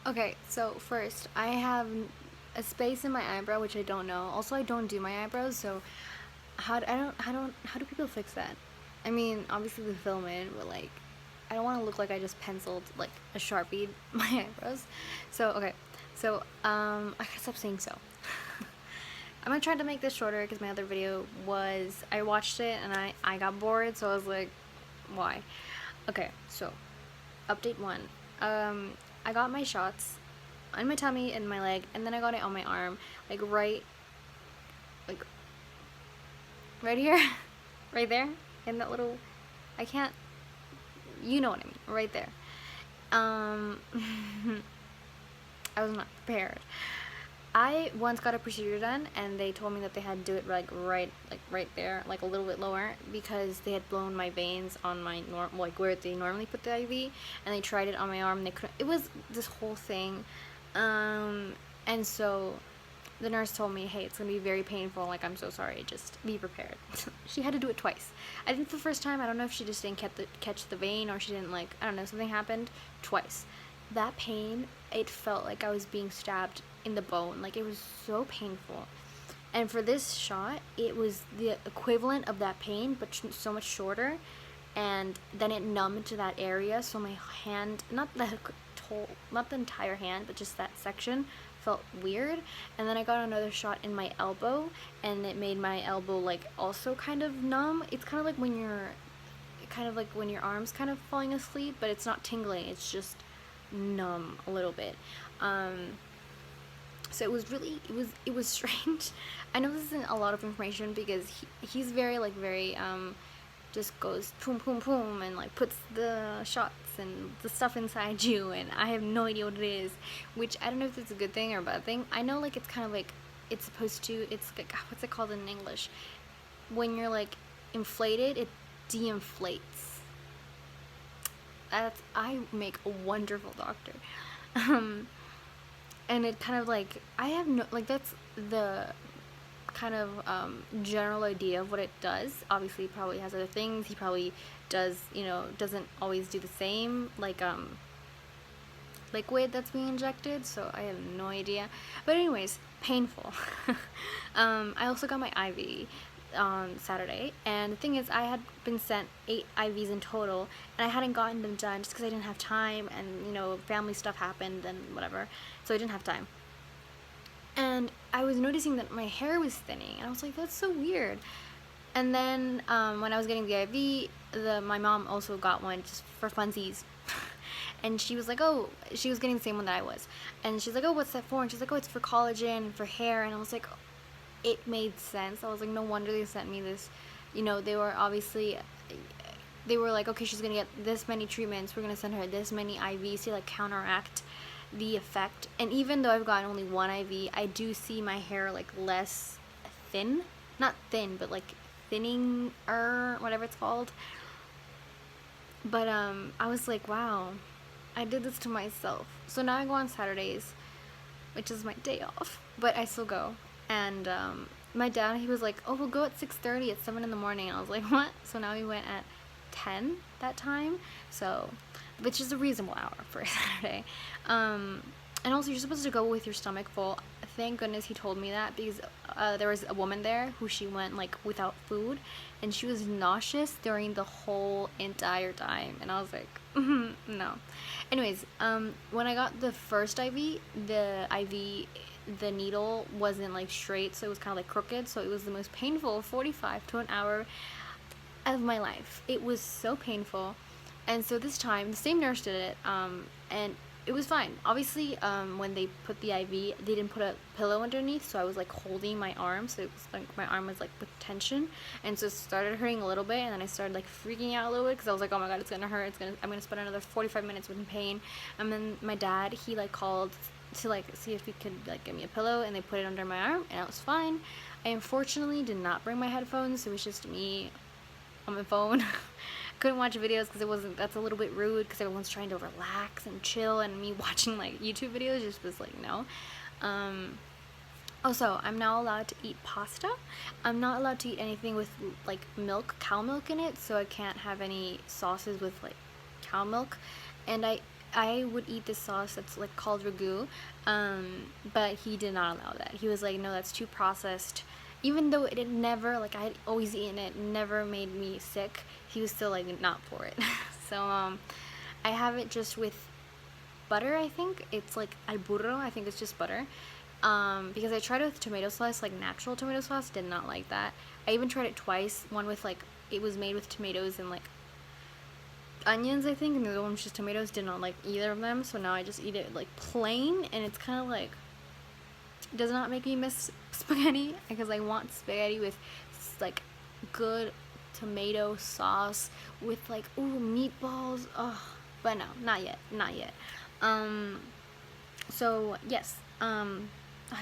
Okay, so first, I have a space in my eyebrow which I don't know. Also, I don't do my eyebrows, so how do people fix that? I mean, obviously they film it, but like, I don't want to look like I just penciled like a Sharpie my eyebrows. So okay, so I gotta stop saying so. I'm gonna try to make this shorter because my other video was I watched it and I got bored, so I was like, why? Okay, so update one. I got my shots on my tummy and my leg, and then I got it on my arm, like like right here, right there, in that little. I can't. You know what I mean, right there. Um, I was not prepared. I once got a procedure done, and they told me that they had to do it like right there, like a little bit lower, because they had blown my veins on my like where they normally put the IV, and they tried it on my arm. And they couldn't. It was this whole thing, and so the nurse told me, hey, it's gonna be very painful. Like, I'm so sorry. Just be prepared. She had to do it twice. I think the first time, I don't know if she just didn't catch the vein, or she didn't, like, I don't know, something happened. Twice. That pain, it felt like I was being stabbed in the bone. Like, it was so painful. And for this shot, it was the equivalent of that pain, but so much shorter. And then it numbed to that area, so my hand, not the entire hand, but just that section felt weird. And then I got another shot in my elbow, and it made my elbow like also kind of numb. It's kind of like when your arm's kind of falling asleep, but it's not tingling, it's just numb a little bit. So it was really, it was strange. I know this isn't a lot of information because he's very just goes boom boom boom and like puts the shots and the stuff inside you, and I have no idea what it is, which I don't know if it's a good thing or a bad thing. I know like it's kind of like it's supposed to, it's like, what's it called in English, when you're like inflated, it de-inflates. I make a wonderful doctor. And it kind of like, I have no, like, that's the kind of general idea of what it does. Obviously he probably has other things, he probably does, doesn't always do the same, like liquid that's being injected, so I have no idea. But anyways, painful. I also got my IV on Saturday, and the thing is, I had been sent 8 IVs in total, and I hadn't gotten them done just because I didn't have time, and family stuff happened and whatever, so I didn't have time. And I was noticing that my hair was thinning, and I was like, that's so weird. And then when I was getting the IV, my mom also got one just for funsies. And she was like, oh, she was getting the same one that I was. And she's like, oh, what's that for? And she's like, oh, it's for collagen, for hair. And I was like, it made sense. I was like, no wonder they sent me this. They were like, okay, she's gonna get this many treatments, we're gonna send her this many IVs to like counteract the effect. And even though I've gotten only one IV, I do see my hair like less thin, not thin, but like thinning, or whatever it's called. But I was like, wow, I did this to myself. So now I go on Saturdays, which is my day off, but I still go. And my dad, he was like, oh, we'll go at 6:30, at 7 in the morning. And I was like, what? So now we went at 10 that time, so, which is a reasonable hour for a Saturday. And also, you're supposed to go with your stomach full. Thank goodness he told me that, because there was a woman there who she went like without food, and she was nauseous during the whole entire time, and I was like, no. Anyways, when I got the first IV, the needle wasn't like straight, so it was kind of like crooked, so it was the most painful 45 to an hour of my life. It was so painful. And so this time the same nurse did it, and it was fine. Obviously, when they put the IV, they didn't put a pillow underneath, so I was like holding my arm, so it was like my arm was like with tension, and so it started hurting a little bit, and then I started like freaking out a little bit because I was like, oh my god, it's gonna hurt, I'm gonna spend another 45 minutes with pain. And then my dad, he like called to like see if he could like give me a pillow, and they put it under my arm, and it was fine. I unfortunately did not bring my headphones, so it was just me on my phone. Couldn't watch videos because that's a little bit rude, because everyone's trying to relax and chill, and me watching like YouTube videos just was like, no. Also, I'm now allowed to eat pasta. I'm not allowed to eat anything with like cow milk in it, so I can't have any sauces with like cow milk. And I would eat this sauce that's like called ragu, but he did not allow that. He was like, no, that's too processed. Even though it had never, like I had always eaten it, never made me sick, he was still like not for it. So I have it just with butter. I think it's like al burro. I think it's just butter. Because I tried it with tomato sauce, like natural tomato sauce, did not like that. I even tried it twice. One with like, it was made with tomatoes and like onions, I think, and the other one was just tomatoes. Did not like either of them, so now I just eat it like plain, and it's kind of like, does not make me miss spaghetti, because I want spaghetti with like good tomato sauce with like, ooh, meatballs. Oh, but no, not yet, not yet. So yes, I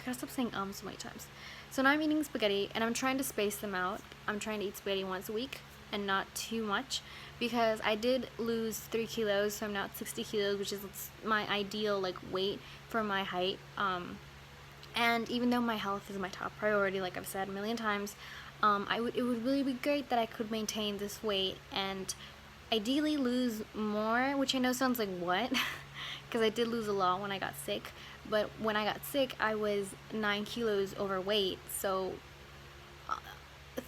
gotta stop saying so many times. So now I'm eating spaghetti, and I'm trying to space them out. I'm trying to eat spaghetti once a week and not too much, because I did lose 3 kilos, so I'm now at 60 kilos, which is my ideal like weight for my height. And even though my health is my top priority, like I've said a million times, it would really be great that I could maintain this weight and ideally lose more, which I know sounds like what, because I did lose a lot when I got sick. But when I got sick, I was 9 kilos overweight, so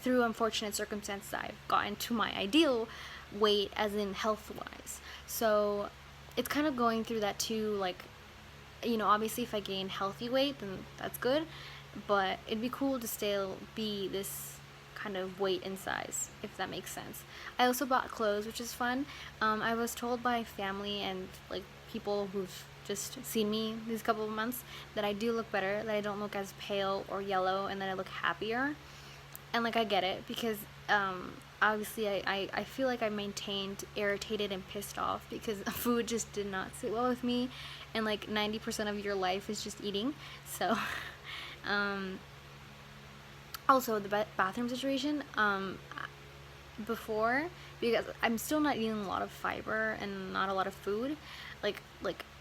through unfortunate circumstances, I've gotten to my ideal weight, as in health-wise. So it's kind of going through that too, like, you know, obviously if I gain healthy weight, then that's good, but it'd be cool to still be this kind of weight and size, if that makes sense. I also bought clothes, which is fun. I was told by family and like people who've just seen me these couple of months that I do look better, that I don't look as pale or yellow, and that I look happier. And like I get it, because obviously I feel like I maintained irritated and pissed off because food just did not sit well with me, and like 90% of your life is just eating. So also the bathroom situation, before, because I'm still not eating a lot of fiber and not a lot of food like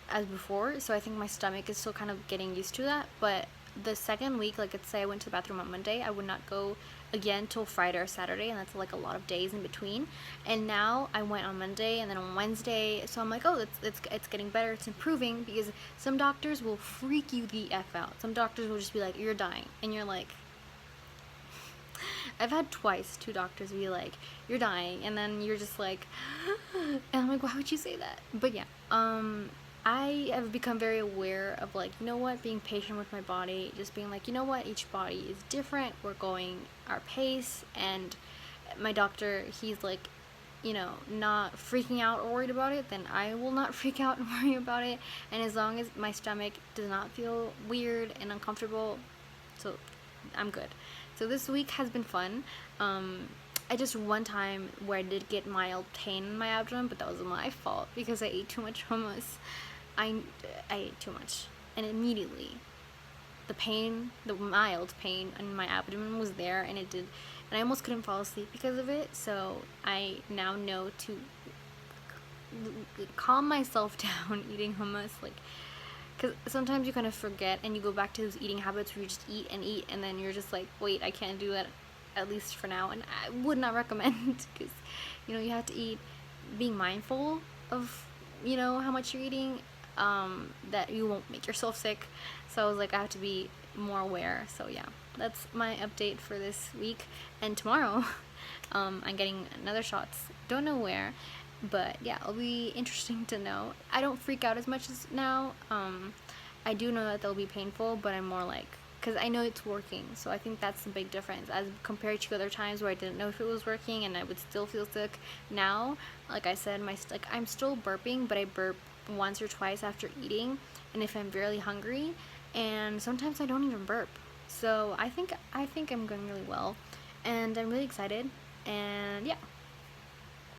as before, so I think my stomach is still kind of getting used to that. But the second week, like let's say I went to the bathroom on Monday, I would not go again till Friday or Saturday, and that's like a lot of days in between. And now I went on Monday and then on Wednesday, so I'm like, oh, it's getting better, it's improving, because some doctors will freak you the F out. Some doctors will just be like, you're dying, and you're like, I've had twice 2 doctors be like, you're dying, and then you're just like, and I'm like, why would you say that? But yeah, I have become very aware of like, you know what, being patient with my body, just being like, you know what, each body is different, we're going our pace. And my doctor, he's like, you know, not freaking out or worried about it, then I will not freak out and worry about it. And as long as my stomach does not feel weird and uncomfortable, so I'm good. So this week has been fun. I just one time where I did get mild pain in my abdomen, but that was my fault because I ate too much hummus. I ate too much, and immediately the mild pain in my abdomen was there, and and I almost couldn't fall asleep because of it. So I now know to calm myself down eating hummus, like, because sometimes you kind of forget and you go back to those eating habits where you just eat, and then you're just like, wait, I can't do that, at least for now. And I would not recommend, because, you know, you have to eat being mindful of, you know, how much you're eating, that you won't make yourself sick. So I was like, I have to be more aware. So yeah, that's my update for this week. And tomorrow I'm getting another shots, don't know where, but yeah, it'll be interesting to know. I don't freak out as much as now. I do know that they'll be painful, but I'm more like, because I know it's working, so I think that's the big difference as compared to other times where I didn't know if it was working and I would still feel sick. Now, like I said, I'm still burping, but I burp once or twice after eating, and if I'm really hungry, and sometimes I don't even burp. So I think I'm going really well, and I'm really excited, and yeah.